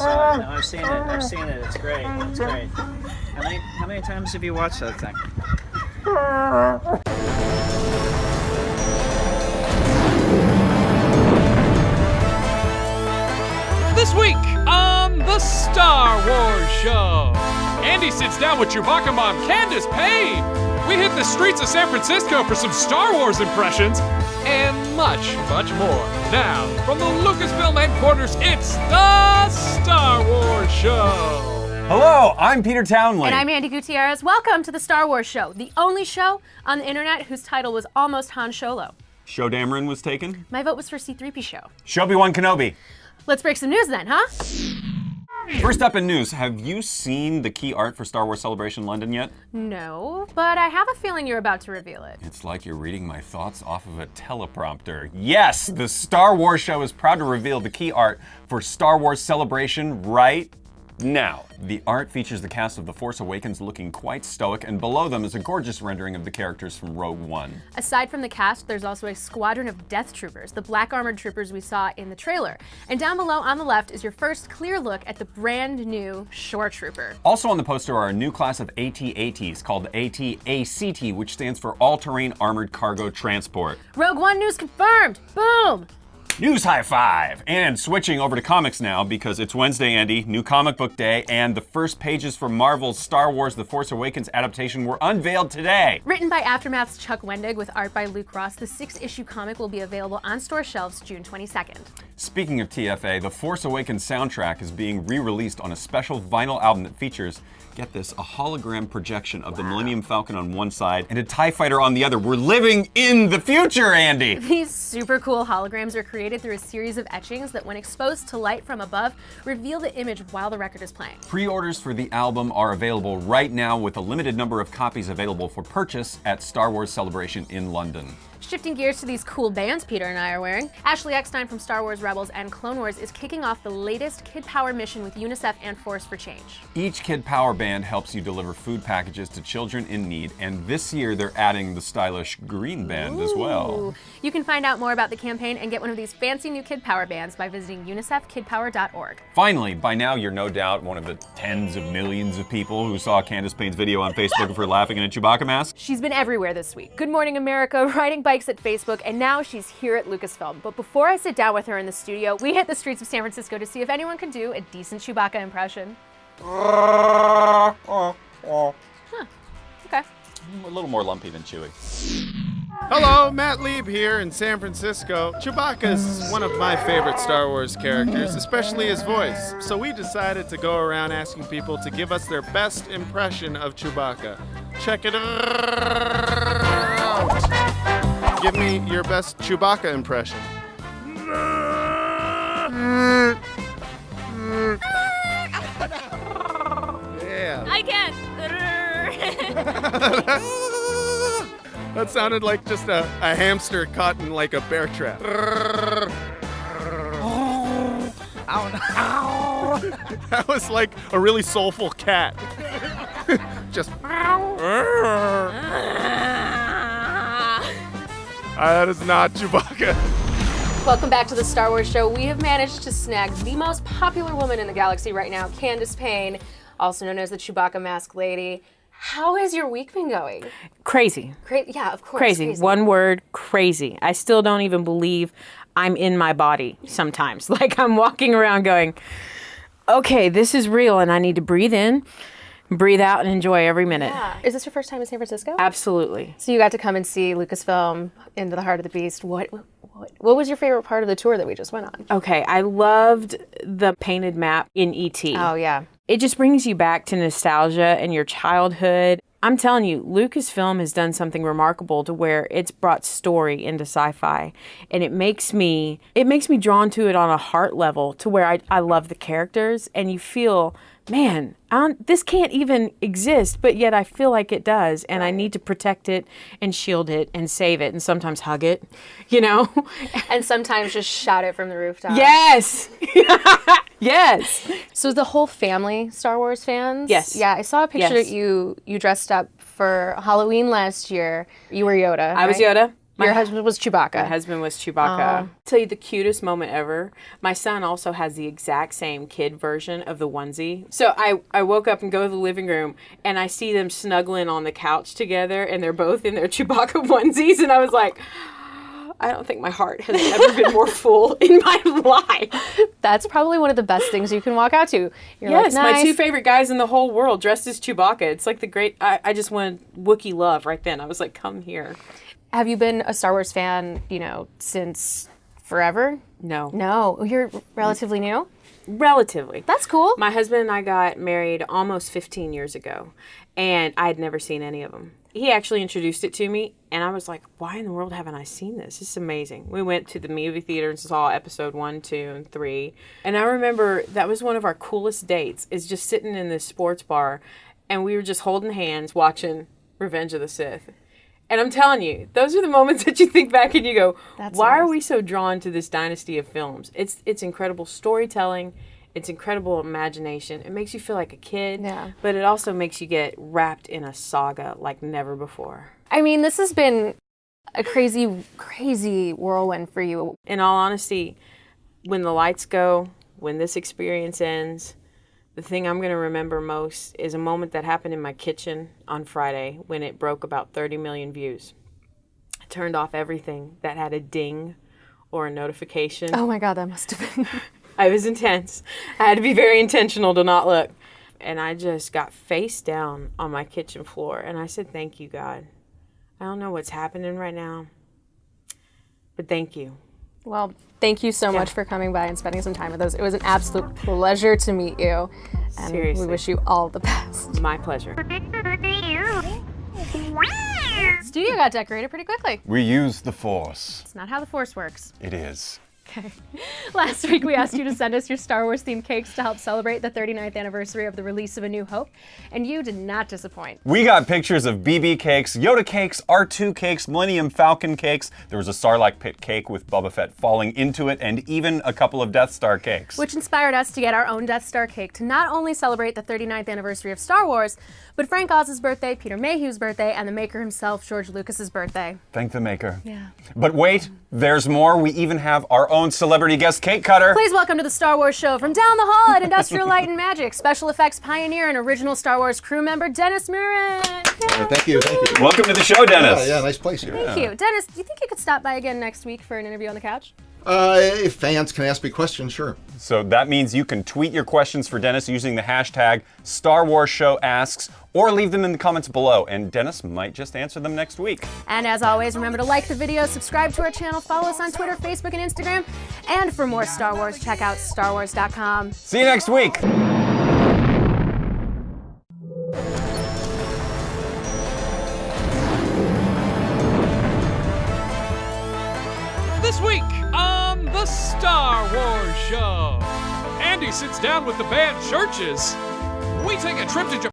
saw it. No, I've seen it. It's great. It's great. How many times have you watched that thing? This week on the Star Wars Show, Andy sits down with Chewbacca mom Candace Pain. We hit the streets of San Francisco for some Star Wars impressions and much, much more. Now, from the Lucasfilm headquarters, it's the Star Wars Show. Hello, I'm Peter Townley. And I'm Andi Gutierrez. Welcome to the Star Wars Show, the only show on the internet whose title was almost Han Solo. Show Dameron was taken. My vote was for C-3PO. Obi-Wan Kenobi. Let's break some news then, huh? First up in news, have you seen the key art for Star Wars Celebration London yet? No, but I have a feeling you're about to reveal it. It's like you're reading my thoughts off of a teleprompter. Yes, the Star Wars Show is proud to reveal the key art for Star Wars Celebration right now. The art features the cast of The Force Awakens looking quite stoic, and below them is a gorgeous rendering of the characters from Rogue One. Aside from the cast, there's also a squadron of Death Troopers, the black armored troopers we saw in the trailer. And down below on the left is your first clear look at the brand new Shore Trooper. Also on the poster are a new class of AT-ATs called AT-ACT, which stands for All-Terrain Armored Cargo Transport. Rogue One news confirmed! Boom! News high five! And switching over to comics now because it's Wednesday, Andy, new comic book day, and the first pages for Marvel's Star Wars The Force Awakens adaptation were unveiled today. Written by Aftermath's Chuck Wendig with art by Luke Ross, the 6-issue comic will be available on store shelves June 22nd. Speaking of TFA, the Force Awakens soundtrack is being re-released on a special vinyl album that features, get this, a hologram projection of the Millennium Falcon on one side and a TIE fighter on the other. We're living in the future, Andy! These super cool holograms are created through a series of etchings that, when exposed to light from above, reveal the image while the record is playing. Pre-orders for the album are available right now with a limited number of copies available for purchase at Star Wars Celebration in London. Shifting gears to these cool bands Peter and I are wearing, Ashley Eckstein from Star Wars Rebels and Clone Wars is kicking off the latest Kid Power mission with UNICEF and Force for Change. Each Kid Power band helps you deliver food packages to children in need, and this year they're adding the stylish Green Band as well. You can find out more about the campaign and get one of these fancy new Kid Power bands by visiting unicefkidpower.org. Finally, by now you're no doubt one of the tens of millions of people who saw Candace Pain's video on Facebook of her laughing in a Chewbacca mask. She's been everywhere this week. Good Morning America, riding bikes at Facebook, and now she's here at Lucasfilm. But before I sit down with her in the studio, we hit the streets of San Francisco to see if anyone can do a decent Chewbacca impression. Huh. Okay. A little more lumpy than Chewie. Hello, Matt Lieb here in San Francisco. Chewbacca is one of my favorite Star Wars characters, especially his voice. So we decided to go around asking people to give us their best impression of Chewbacca. Check it out. Give me your best Chewbacca impression. Yeah. I can't. That sounded like just a hamster caught in like a bear trap. That was like a really soulful cat. Just. That is not Chewbacca. Welcome back to the Star Wars Show. We have managed to snag the most popular woman in the galaxy right now, Candace Pain, also known as the Chewbacca Mask Lady. How has your week been going? Crazy. Yeah, of course. Crazy. One word, crazy. I still don't even believe I'm in my body sometimes. Like I'm walking around going, okay, this is real and I need to breathe in, breathe out, and enjoy every minute. Yeah. Is this your first time in San Francisco? Absolutely. So you got to come and see Lucasfilm, Into the Heart of the Beast. What was your favorite part of the tour that we just went on? Okay, I loved the painted map in E.T. Oh, yeah. It just brings you back to nostalgia and your childhood. I'm telling you, Lucasfilm has done something remarkable to where it's brought story into sci-fi, and it makes me drawn to it on a heart level to where I love the characters, and you feel, man, this can't even exist, but yet I feel like it does, and I need to protect it and shield it and save it and sometimes hug it, you know? And sometimes just shout it from the rooftop. Yes! Yes! So the whole family Star Wars fans? Yes. Yeah, I saw a picture Yes. that you dressed up for Halloween last year. You were Yoda, I was right? Yoda. Your husband was Chewbacca. My husband was Chewbacca. Tell you the cutest moment ever. My son also has the exact same kid version of the onesie. So I woke up and go to the living room and I see them snuggling on the couch together and they're both in their Chewbacca onesies and I was like, I don't think my heart has ever been more full in my life. That's probably one of the best things you can walk out to. You're Yes, like, nice. my two favorite guys in the whole world dressed as Chewbacca. It's like the great, I just wanted Wookiee love right then. I was like, come here. Have you been a Star Wars fan, since forever? No. No. You're relatively new? Relatively. That's cool. My husband and I got married almost 15 years ago, and I had never seen any of them. He actually introduced it to me, and I was like, why in the world haven't I seen this? This is amazing. We went to the movie theater and saw episode 1, 2, and 3. And I remember that was one of our coolest dates, is just sitting in this sports bar, and we were just holding hands watching Revenge of the Sith. And I'm telling you, those are the moments that you think back and you go, why are we so drawn to this dynasty of films? It's incredible storytelling. It's incredible imagination. It makes you feel like a kid, but it also makes you get wrapped in a saga like never before. I mean, this has been a crazy, crazy whirlwind for you. In all honesty, when the lights go, when this experience ends, the thing I'm going to remember most is a moment that happened in my kitchen on Friday when it broke about 30 million views. I turned off everything that had a ding or a notification. Oh my God, that must have been... I was intense. I had to be very intentional to not look. And I just got face down on my kitchen floor. And I said, thank you, God. I don't know what's happening right now, but thank you. Well, thank you so much for coming by and spending some time with us. It was an absolute pleasure to meet you. And Seriously. we wish you all the best. My pleasure. Studio got decorated pretty quickly. We use the Force. It's not how the Force works. It is. Okay. Last week, we asked you to send us your Star Wars themed cakes to help celebrate the 39th anniversary of the release of A New Hope, and you did not disappoint. We got pictures of BB cakes, Yoda cakes, R2 cakes, Millennium Falcon cakes. There was a Sarlacc pit cake with Boba Fett falling into it, and even a couple of Death Star cakes. Which inspired us to get our own Death Star cake to not only celebrate the 39th anniversary of Star Wars, but Frank Oz's birthday, Peter Mayhew's birthday, and the maker himself, George Lucas's birthday. Thank the maker. Yeah. But wait, there's more. We even have our own celebrity guest cake cutter. Please welcome to the Star Wars show from down the hall at Industrial Light and Magic, special effects pioneer and original Star Wars crew member, Dennis Murin. Thank you. Welcome to the show, Dennis. Yeah, nice place here. Thank you. Dennis, do you think you could stop by again next week for an interview on the couch? If fans can ask me questions, sure. So that means you can tweet your questions for Dennis using the hashtag Star Wars Show Asks, or leave them in the comments below, and Dennis might just answer them next week. And as always, remember to like the video, subscribe to our channel, follow us on Twitter, Facebook, and Instagram. And for more Star Wars, check out StarWars.com. See you next week. This week on the Star Wars Show, Andi sits down with the band Churches. We take a trip to Japan.